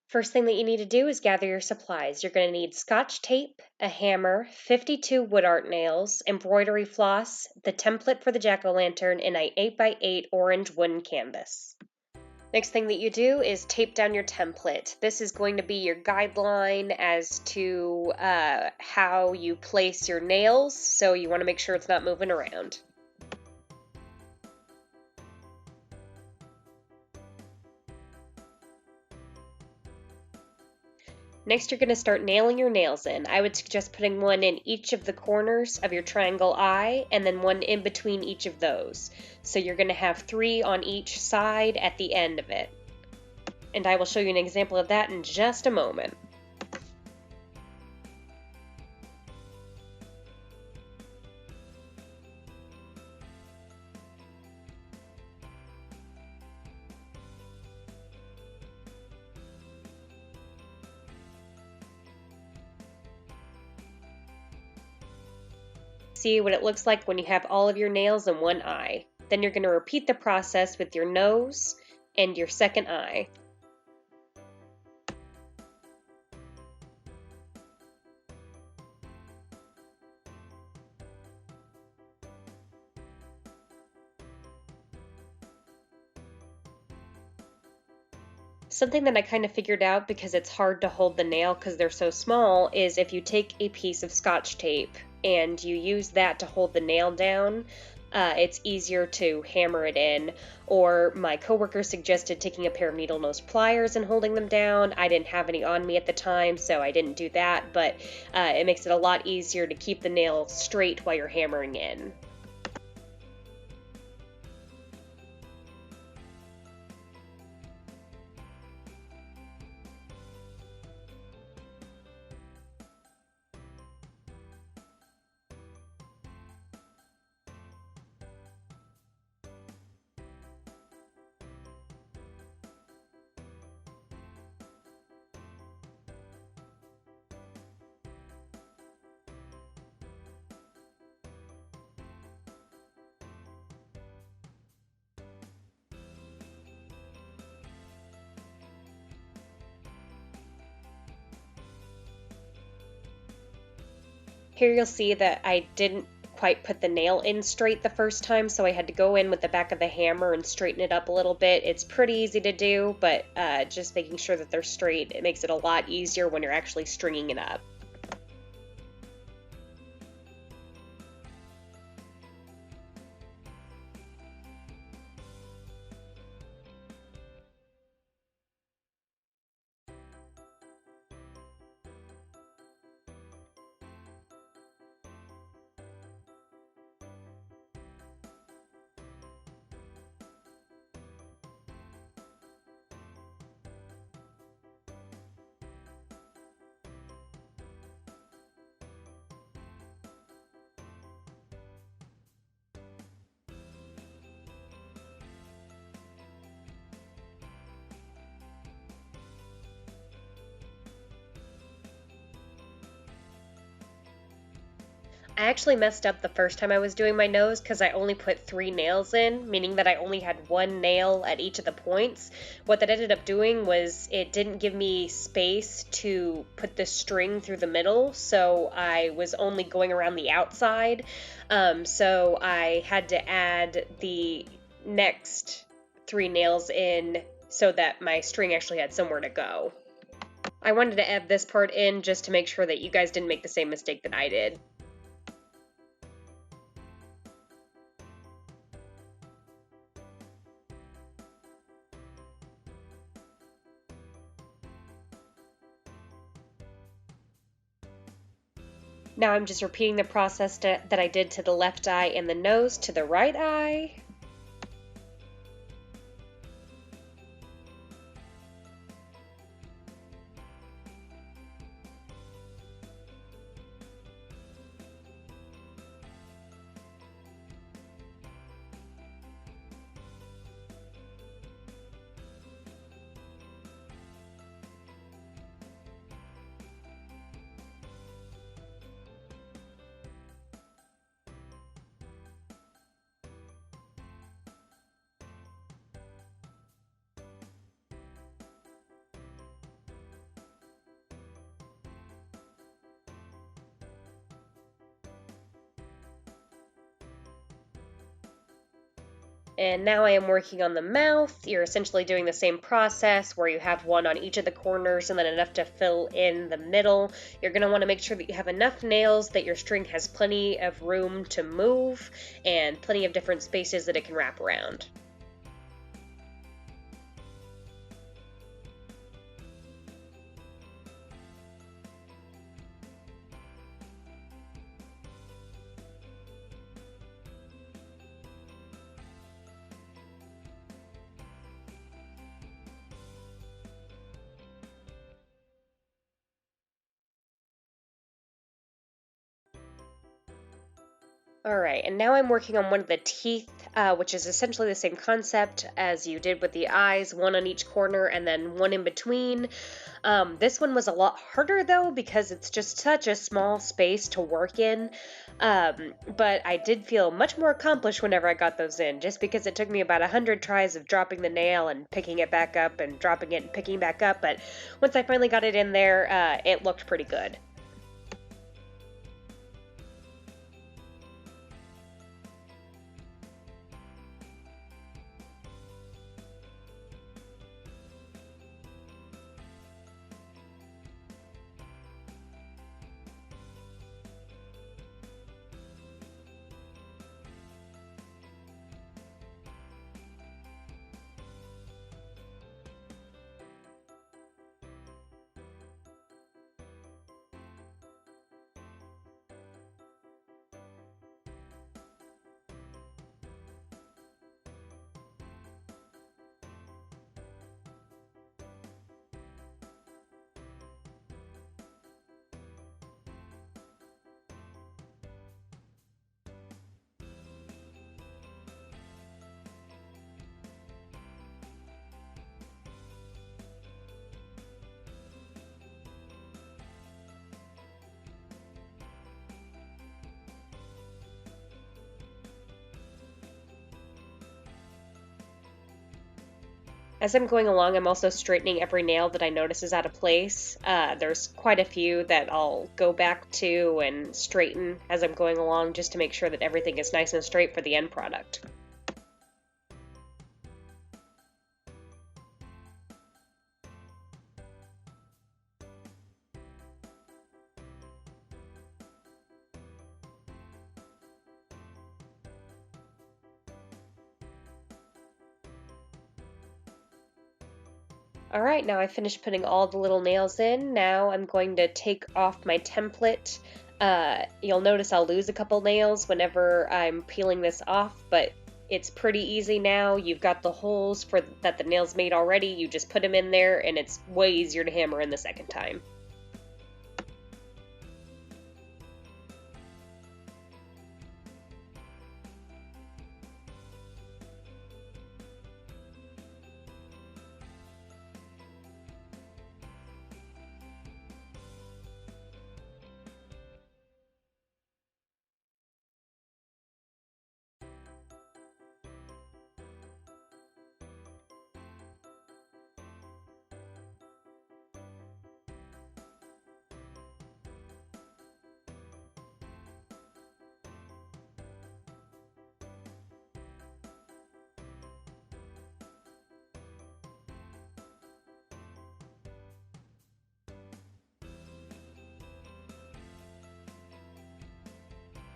First thing that you need to do is gather your supplies. You're going to need Scotch tape, a hammer, 52 wood art nails, embroidery floss, the template for the jack-o'-lantern, and an 8x8 orange wooden canvas. Next thing that you do is tape down your template. This is going to be your guideline as to how you place your nails, so you want to make sure it's not moving around. Next, you're going to start nailing your nails in. I would suggest putting one in each of the corners of your triangle eye and then one in between each of those. So you're going to have 3 on each side at the end of it. And I will show you an example of that in just a moment. See what it looks like when you have all of your nails in one eye. Then you're going to repeat the process with your nose and your second eye. Something that I kind of figured out, because it's hard to hold the nail because they're so small, is if you take a piece of Scotch tape and you use that to hold the nail down, it's easier to hammer it in. Or my coworker suggested taking a pair of needle nose pliers and holding them down. I didn't have any on me at the time, so I didn't do that, but it makes it a lot easier to keep the nail straight while you're hammering in. Here you'll see that I didn't quite put the nail in straight the first time, so I had to go in with the back of the hammer and straighten it up a little bit. It's pretty easy to do, but just making sure that they're straight, it makes it a lot easier when you're actually stringing it up. I actually messed up the first time I was doing my nose because I only put 3 nails in, meaning that I only had 1 nail at each of the points. What that ended up doing was it didn't give me space to put the string through the middle, so I was only going around the outside. So I had to add the next 3 nails in so that my string actually had somewhere to go. I wanted to add this part in just to make sure that you guys didn't make the same mistake that I did. Now I'm just repeating the process that I did to the left eye and the nose to the right eye. And now I am working on the mouth. You're essentially doing the same process where you have one on each of the corners and then enough to fill in the middle. You're going to want to make sure that you have enough nails that your string has plenty of room to move and plenty of different spaces that it can wrap around. All right, and now I'm working on one of the teeth, which is essentially the same concept as you did with the eyes, one on each corner and then one in between. This one was a lot harder though because it's just such a small space to work in. But I did feel much more accomplished whenever I got those in, just because it took me about 100 tries of dropping the nail and picking it back up and dropping it and picking back up. But once I finally got it in there, it looked pretty good. As I'm going along, I'm also straightening every nail that I notice is out of place. There's quite a few that I'll go back to and straighten as I'm going along just to make sure that everything is nice and straight for the end product. Alright, now I finished putting all the little nails in. Now I'm going to take off my template. You'll notice I'll lose a couple nails whenever I'm peeling this off, but it's pretty easy now. You've got the holes for that the nail's made already. You just put them in there and it's way easier to hammer in the second time.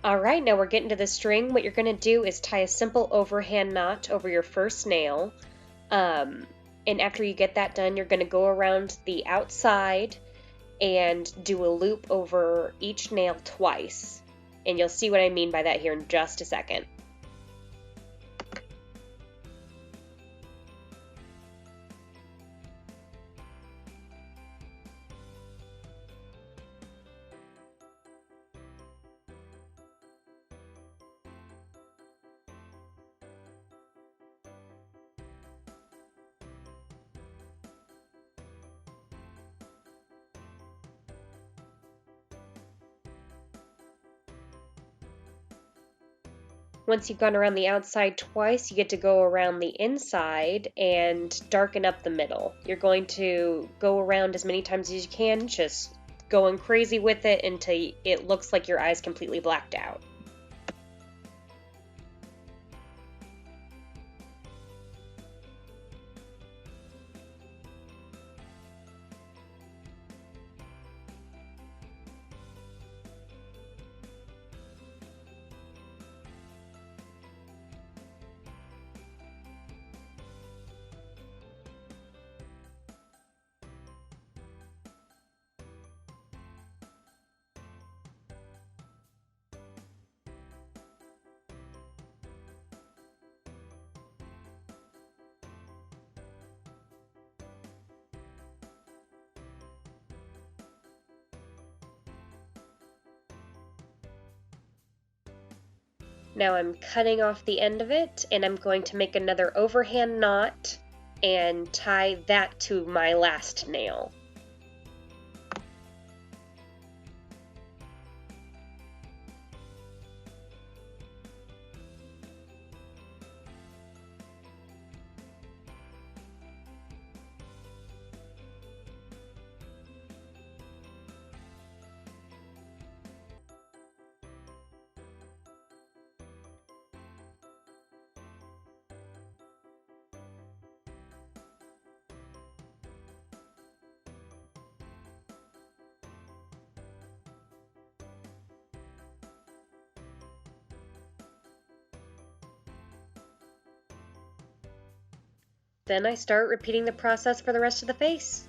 Alright, now we're getting to the string. What you're going to do is tie a simple overhand knot over your first nail. And after you get that done, you're going to go around the outside and do a loop over each nail twice. And you'll see what I mean by that here in just a second. Once you've gone around the outside twice, you get to go around the inside and darken up the middle. You're going to go around as many times as you can, just going crazy with it until it looks like your eye's completely blacked out. Now I'm cutting off the end of it, and I'm going to make another overhand knot and tie that to my last nail. Then I start repeating the process for the rest of the face.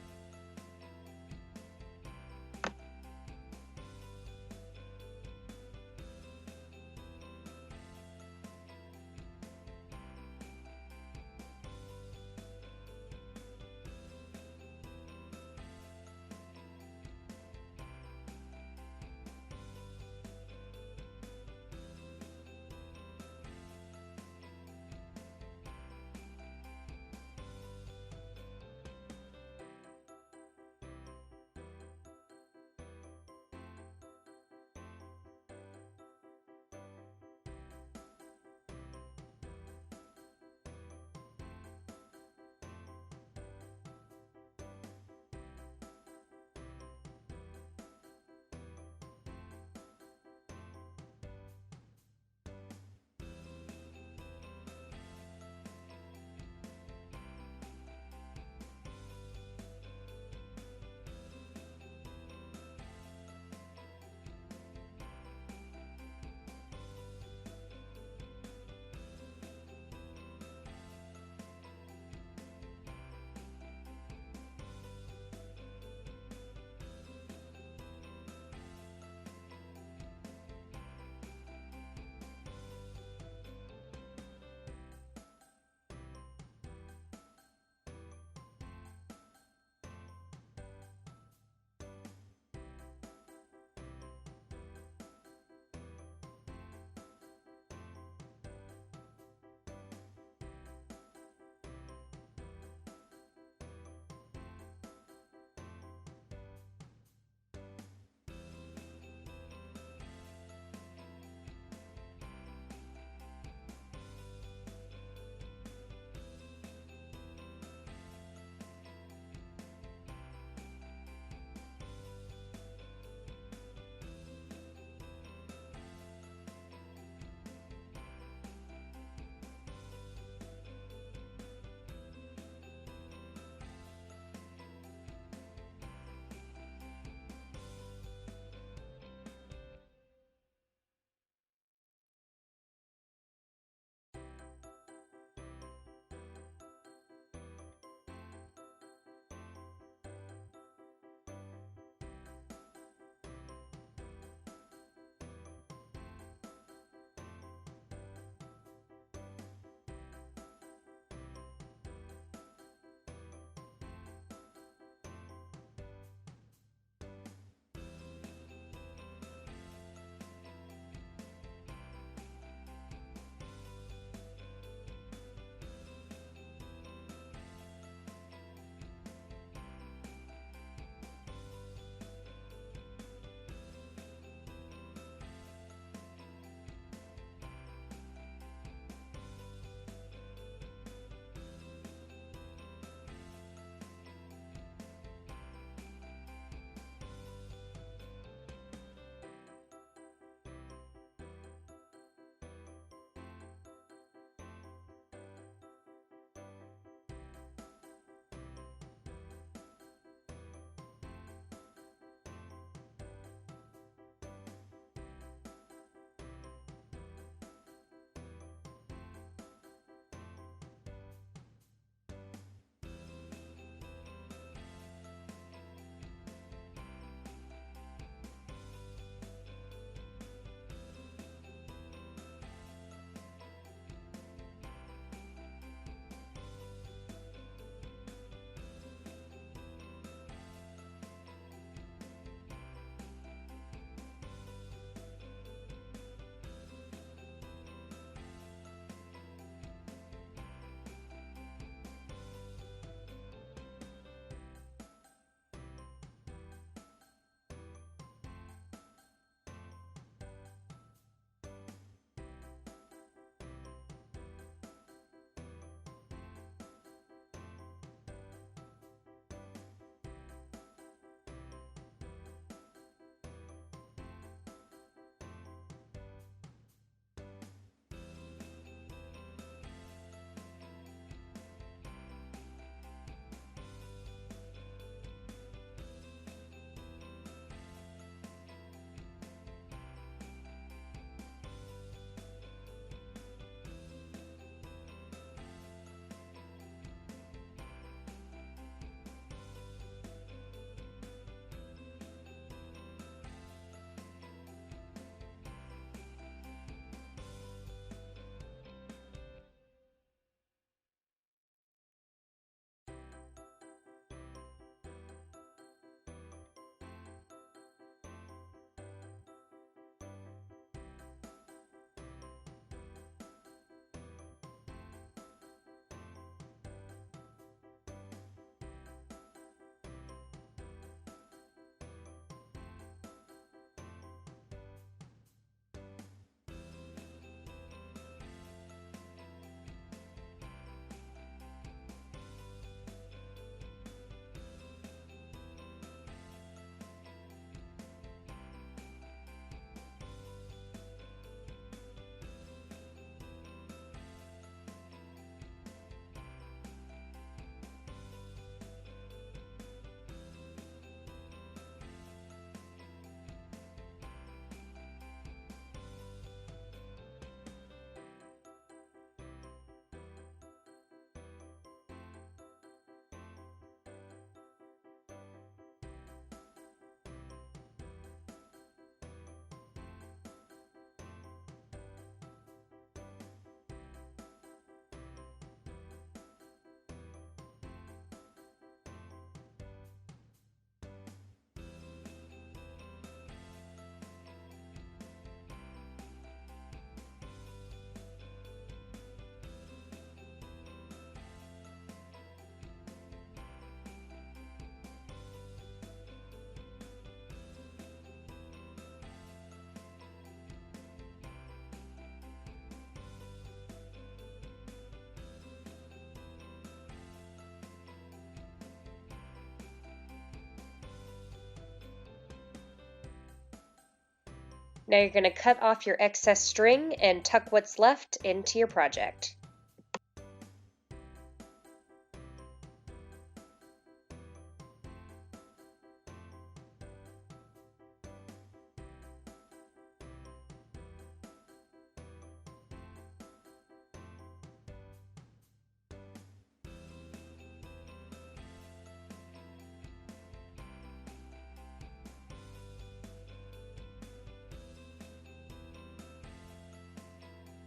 Now you're going to cut off your excess string and tuck what's left into your project.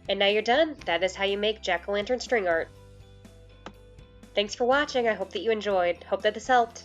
And now you're done. That is how you make jack-o'-lantern string art. Thanks for watching. I hope that you enjoyed. Hope that this helped.